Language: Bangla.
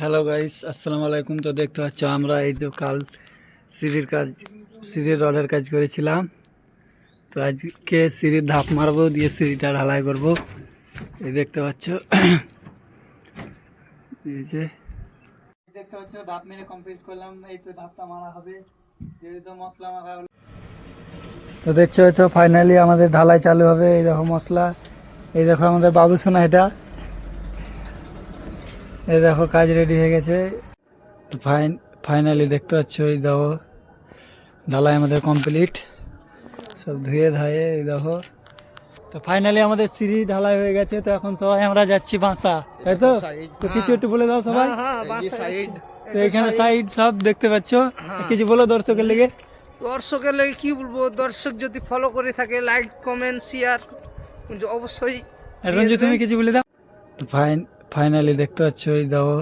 হ্যালো গাইস, আসসালামু আলাইকুম। তো দেখতে পাচ্ছ আমরা এই তো কাল সিঁড়ির রডের কাজ করেছিলাম। তো আজকে সিঁড়ির ধাপ মারবো, দিয়ে সিঁড়িটা ঢালাই করবো। এই দেখতে পাচ্ছ, এই যে দেখতে পাচ্ছ ধাপ মেরে কমপ্লিট করলাম। এই তো ধাপটা মারা হবে, যেহেতু মশলা মাখা হলো। তো দেখছো হয়তো ফাইনালি আমাদের ঢালাই চালু হবে। এই দেখো মশলা, এই দেখো আমাদের বাবু সোনা, এটা এই দেখো কাজ রেডি হয়ে গেছে। তো ফাইনালি দেখতে পাচ্ছ, এই দেখো ঢালাই আমাদের কমপ্লিট, সব ধুয়ে ধায়ে। এই দেখো, তো ফাইনালি আমাদের সিঁড়ি ঢালাই হয়ে গেছে। তো এখন সবাই আমরা যাচ্ছি বাসা, তাই তো? তো কিছু একটু বলে দাও সবাই। তো এখানে সাইড সব দেখতে পাচ্ছ, কিছু বলো দর্শকের লেগে। দর্শকের লাগে কি বলবো, দর্শক যদি ফলো করে থাকে, লাইক কমেন্ট শেয়ার অবশ্যই। রঞ্জু তুমি কিছু বলে দাও। তো ফাইনালি দেখতে পাচ্ছ, এই দেখো